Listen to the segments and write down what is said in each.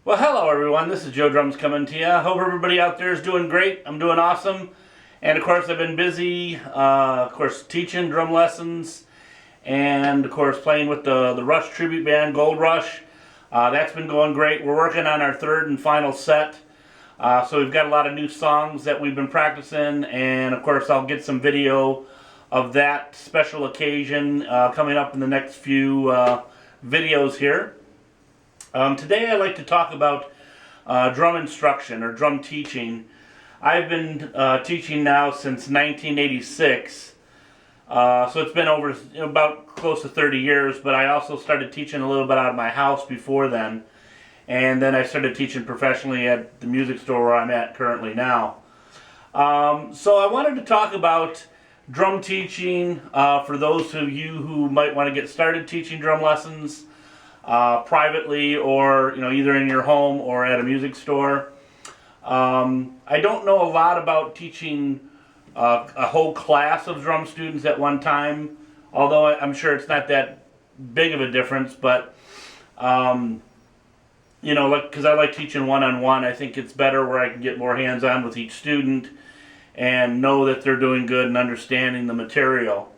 Well, hello everyone, this is Joe Drums coming to you. I hope everybody out there is doing great. I'm doing awesome. And of course I've been busy, teaching drum lessons and of course playing with the Rush tribute band, Gold Rush. That's been going great. We're working on our third and final set. So we've got a lot of new songs that we've been practicing, and of course I'll get some video of that special occasion coming up in the next few videos here. Today I'd like to talk about drum instruction or drum teaching. I've been teaching now since 1986, so it's been over about close to 30 years, but I also started teaching a little bit out of my house before then, and then I started teaching professionally at the music store where I'm at currently now. So I wanted to talk about drum teaching for those of you who might want to get started teaching drum lessons. Privately, or either in your home or at a music store. I don't know a lot about teaching a whole class of drum students at one time, although I'm sure it's not that big of a difference, but because I like teaching one-on-one, I think it's better where I can get more hands-on with each student and know that they're doing good and understanding the material.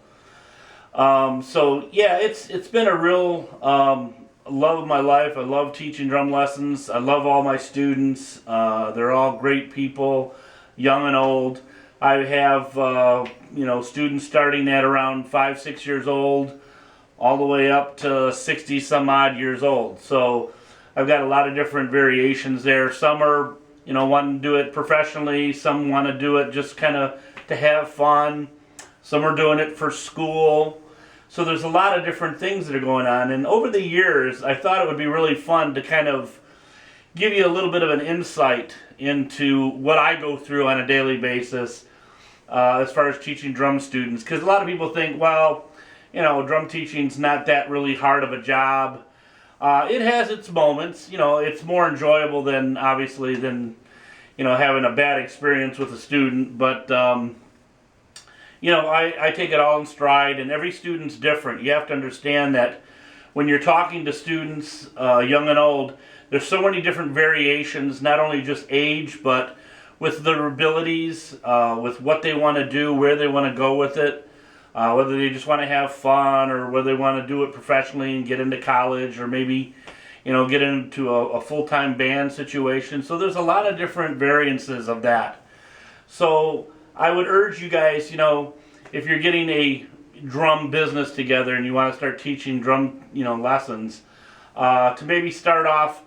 So yeah, it's been a real love of my life. I love teaching drum lessons. I love all my students. They're all great people, young and old. I have students starting at around 5-6 years old all the way up to 60 some odd years old. So I've got a lot of different variations there. Some are wanting to do it professionally, some want to do it just kind of to have fun, some are doing it for school. So there's a lot of different things that are going on, and over the years I thought it would be really fun to kind of give you a little bit of an insight into what I go through on a daily basis as far as teaching drum students, because a lot of people think, well, drum teaching's not that really hard of a job. It has its moments. It's more enjoyable than having a bad experience with a student, but I take it all in stride, and every student's different. You have to understand that when you're talking to students, young and old, there's so many different variations, not only just age, but with their abilities, with what they want to do, where they want to go with it, whether they just want to have fun or whether they want to do it professionally and get into college, or maybe get into a full-time band situation. So there's a lot of different variances of that. So I would urge you guys, if you're getting a drum business together and you want to start teaching drum, lessons, to maybe start off,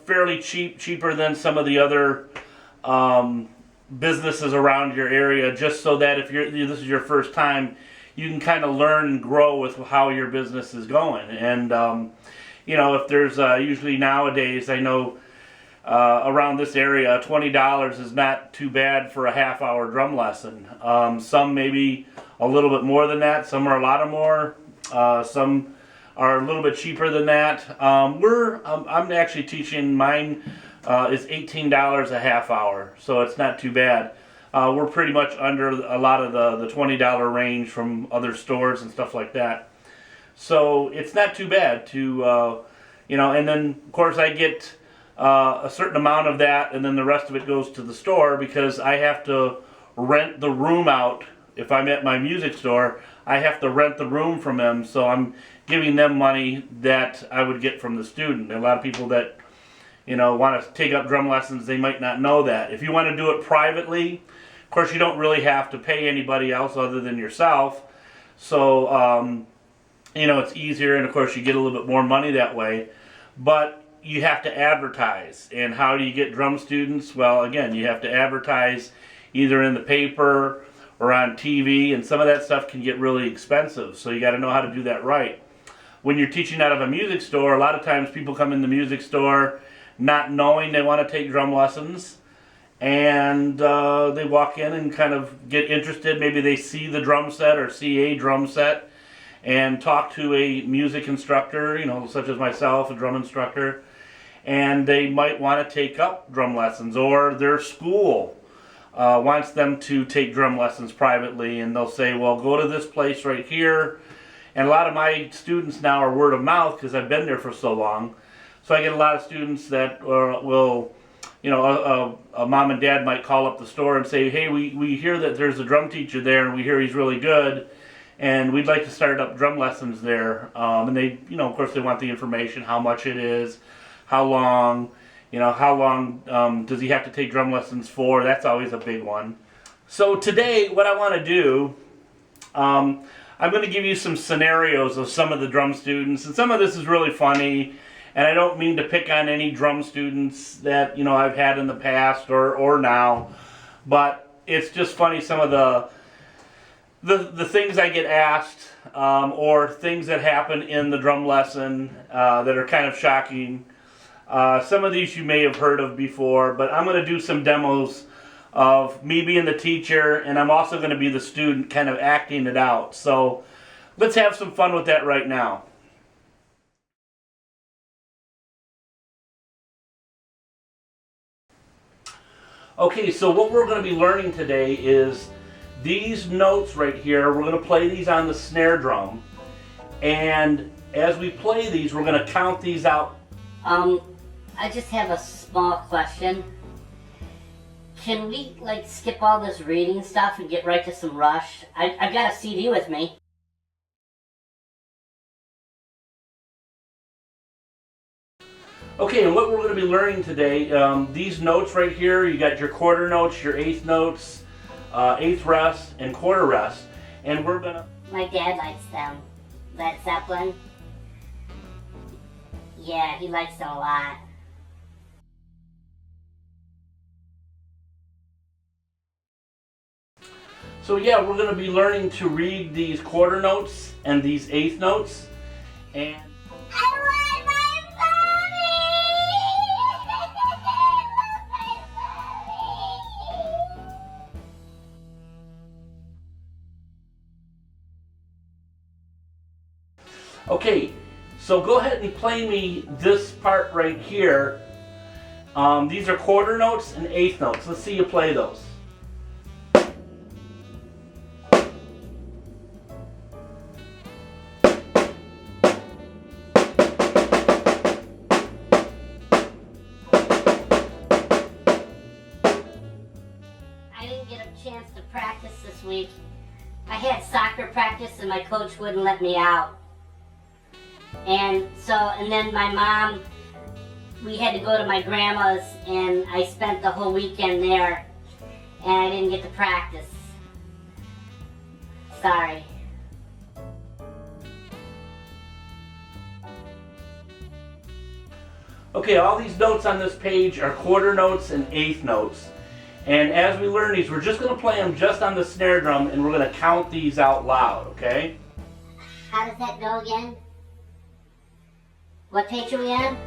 fairly cheaper than some of the other businesses around your area, just so that if this is your first time, you can kind of learn and grow with how your business is going. And if there's usually nowadays, I know around this area, $20 is not too bad for a half-hour drum lesson. Some maybe a little bit more than that. Some are a lot more. Some are a little bit cheaper than that. I'm actually teaching, mine is $18 a half hour, so it's not too bad. We're pretty much under a lot of the $20 range from other stores and stuff like that. So it's not too bad to, and then of course I get a certain amount of that, and then the rest of it goes to the store, because I have to rent the room out. If I'm at my music store, I have to rent the room from them, so I'm giving them money that I would get from the student. There are a lot of people that want to take up drum lessons, they might not know that. If you want to do it privately, of course you don't really have to pay anybody else other than yourself, so it's easier, and of course you get a little bit more money that way. But you have to advertise. And how do you get drum students? Well, again, you have to advertise either in the paper or on TV, and some of that stuff can get really expensive, so you got to know how to do that right. When you're teaching out of a music store, a lot of times people come in the music store not knowing they want to take drum lessons, and they walk in and kind of get interested. Maybe they see the drum set or see a drum set and talk to a music instructor, such as myself, a drum instructor, and they might want to take up drum lessons, or their school wants them to take drum lessons privately, and they'll say, well, go to this place right here. And a lot of my students now are word of mouth because I've been there for so long. So I get a lot of students that will, a mom and dad might call up the store and say, hey, we hear that there's a drum teacher there, and we hear he's really good, and we'd like to start up drum lessons there. And they, of course, they want the information, how much it is, how long, does he have to take drum lessons for? That's always a big one. So today, what I want to do, I'm going to give you some scenarios of some of the drum students, and some of this is really funny. And I don't mean to pick on any drum students that I've had in the past or now, but it's just funny, some of the things I get asked, or things that happen in the drum lesson that are kind of shocking. Some of these you may have heard of before, but I'm going to do some demos of me being the teacher, and I'm also going to be the student kind of acting it out. So let's have some fun with that right now. Okay, so what we're going to be learning today is these notes right here. We're going to play these on the snare drum, and as we play these, we're going to count these out. I just have a small question. Can we skip all this reading stuff and get right to some Rush? I got a CD with me. Okay, and what we're going to be learning today, these notes right here, you got your quarter notes, your eighth notes, eighth rest, and quarter rest, and we're going to... My dad likes them. Led Zeppelin. Yeah, he likes them a lot. So yeah, we're going to be learning to read these quarter notes and these eighth notes, and... Okay, so go ahead and play me this part right here. These are quarter notes and eighth notes. Let's see you play those. I didn't get a chance to practice this week. I had soccer practice and my coach wouldn't let me out. And then my mom, we had to go to my grandma's, and I spent the whole weekend there, and I didn't get to practice. Sorry. Okay, all these notes on this page are quarter notes and eighth notes. And as we learn these, we're just going to play them just on the snare drum, and we're going to count these out loud, okay? How does that go again? What page are we on?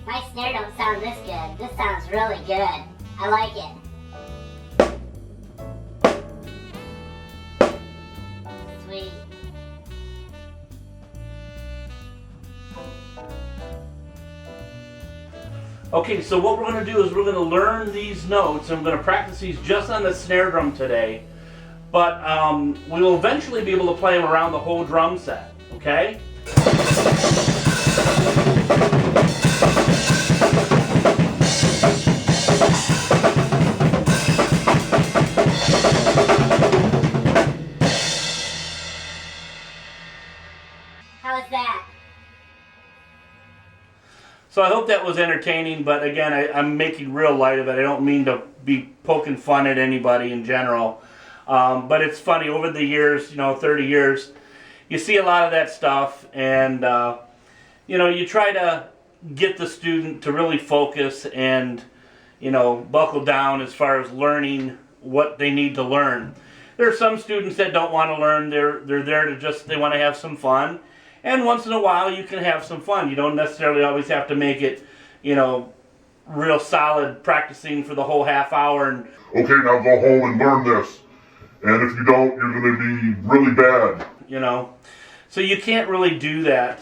My snare don't sound this good. This sounds really good. I like it. Sweet. Okay, so what we're going to do is we're going to learn these notes, and we're going to practice these just on the snare drum today. But we will eventually be able to play them around the whole drum set, okay? How is that? So I hope that was entertaining, but again, I'm making real light of it. I don't mean to be poking fun at anybody in general. But it's funny, over the years, 30 years, you see a lot of that stuff, and, you try to get the student to really focus and, buckle down as far as learning what they need to learn. There are some students that don't want to learn. They're there to they want to have some fun. And once in a while you can have some fun. You don't necessarily always have to make it, you know, real solid practicing for the whole half hour and okay, now go home and learn this. And if you don't, you're going to be really bad. you know. So you can't really do that.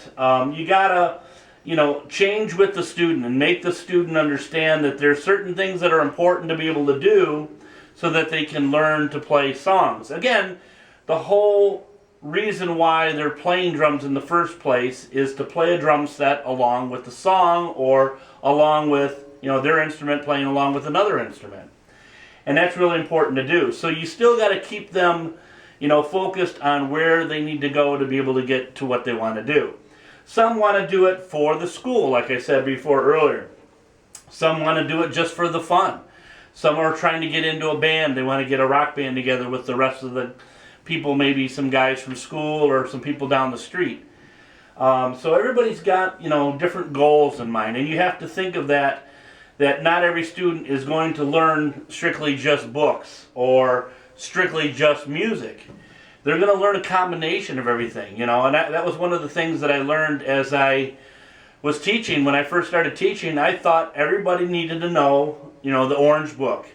You gotta, you know, change with the student and make the student understand that there's certain things that are important to be able to do so that they can learn to play songs. Again, the whole reason why they're playing drums in the first place is to play a drum set along with the song or along with, you know, their instrument playing along with another instrument. And that's really important to do. So you still got to keep them, you know, focused on where they need to go to be able to get to what they want to do. Some want to do it for the school, like I said before earlier. Some want to do it just for the fun. Some are trying to get into a band. They want to get a rock band together with the rest of the people, maybe some guys from school or some people down the street. So everybody's got, you know, different goals in mind, and you have to think of that not every student is going to learn strictly just books or strictly just music. They're going to learn a combination of everything, you know, and that was one of the things that I learned as I was teaching. When I first started teaching, I thought everybody needed to know, you know, the Orange Book,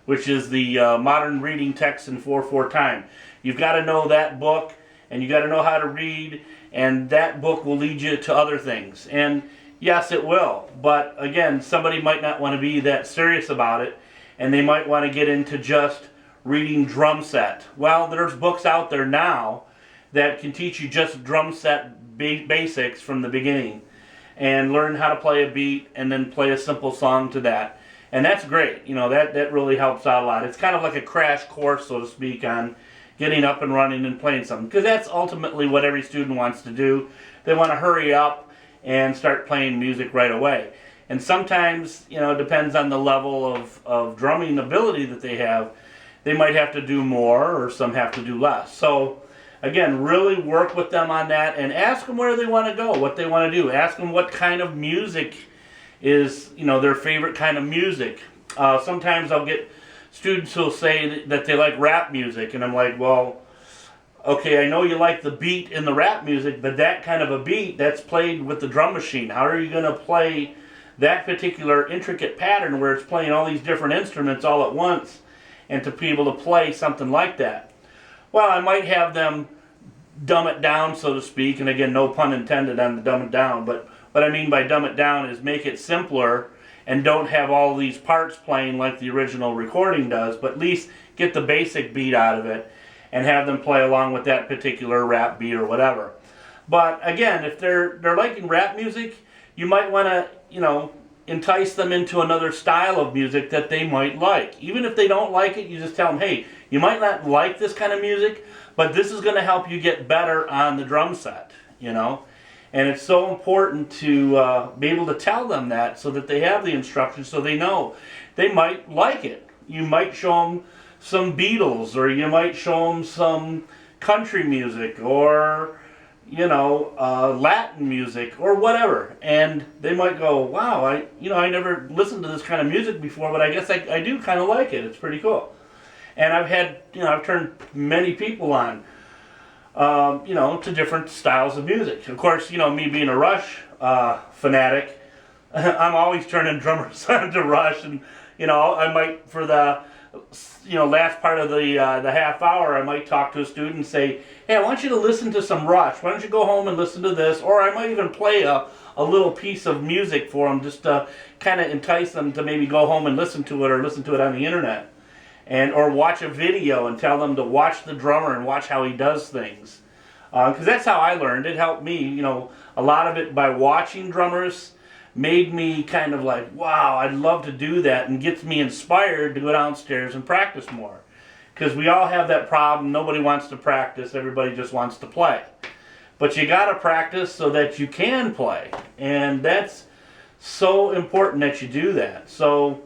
which is the modern reading text in 4/4 time. You've got to know that book, and you got to know how to read, and that book will lead you to other things. And yes, it will, but again, somebody might not want to be that serious about it, and they might want to get into just reading drum set. Well, there's books out there now that can teach you just drum set basics from the beginning and learn how to play a beat and then play a simple song to that. And that's great. You know, that really helps out a lot. It's kind of like a crash course, so to speak, on getting up and running and playing something, because that's ultimately what every student wants to do. They want to hurry up and start playing music right away. And sometimes, you know, it depends on the level of drumming ability that they have. They might have to do more, or some have to do less. So again, really work with them on that and ask them where they want to go, what they want to do. Ask them what kind of music is, you know, their favorite kind of music. Sometimes I'll get students who'll say that they like rap music, and I'm like, well, okay, I know you like the beat in the rap music, but that kind of a beat, that's played with the drum machine. How are you going to play that particular intricate pattern where it's playing all these different instruments all at once, and to be able to play something like that? Well, I might have them dumb it down, so to speak, and again, no pun intended on the dumb it down, but what I mean by dumb it down is make it simpler and don't have all these parts playing like the original recording does, but at least get the basic beat out of it and have them play along with that particular rap beat or whatever. But again, if they're liking rap music, you might want to, you know, entice them into another style of music that they might like. Even if they don't like it, you just tell them, hey, you might not like this kind of music, but this is going to help you get better on the drum set, you know. And it's so important to be able to tell them that so that they have the instructions so they know. They might like it. You might show them some Beatles, or you might show them some country music, or, you know, Latin music, or whatever. And they might go, wow, I never listened to this kind of music before, but I guess I do kind of like it. It's pretty cool. And I've turned many people on, you know, to different styles of music. Of course, you know, me being a Rush fanatic, I'm always turning drummers on to Rush, and, you know, I might, for the, you know, last part of the half hour, I might talk to a student and say, hey, I want you to listen to some Rush. Why don't you go home and listen to this? Or I might even play a little piece of music for them, just to kind of entice them to maybe go home and listen to it, or listen to it on the internet. Or watch a video and tell them to watch the drummer and watch how he does things. Because that's how I learned. It helped me, you know, a lot of it by watching drummers made me kind of like, wow, I'd love to do that, and gets me inspired to go downstairs and practice more. Because we all have that problem. Nobody wants to practice. Everybody just wants to play. But you got to practice so that you can play. And that's so important that you do that. So,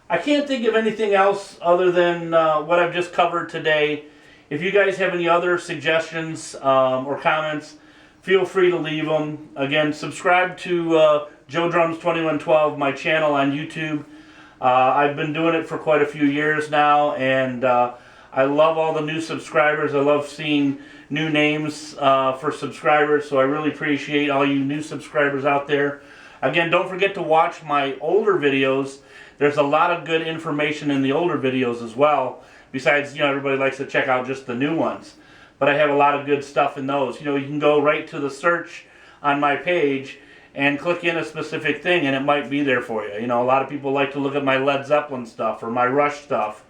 I can't think of anything else other than what I've just covered today. If you guys have any other suggestions or comments, feel free to leave them. Again, subscribe to JOEDRUMS2112, my channel on YouTube. I've been doing it for quite a few years now, and I I love all the new subscribers. I love seeing new names for subscribers, so I really appreciate all you new subscribers out there. Again, don't forget to watch my older videos. There's a lot of good information in the older videos as well. Besides, you know, everybody likes to check out just the new ones. But I have a lot of good stuff in those. You know, you can go right to the search on my page and click in a specific thing and it might be there for you. You know, a lot of people like to look at my Led Zeppelin stuff or my Rush stuff.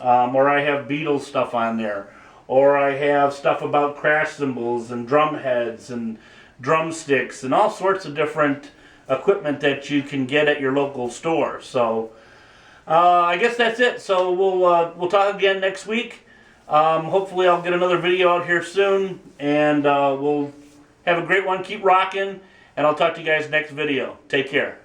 Or I have Beatles stuff on there. Or I have stuff about crash cymbals and drum heads and drumsticks and all sorts of different equipment that you can get at your local store. So I guess that's it. So we'll talk again next week. Hopefully I'll get another video out here soon, and we'll have a great one. Keep rocking, and I'll talk to you guys next video. Take care.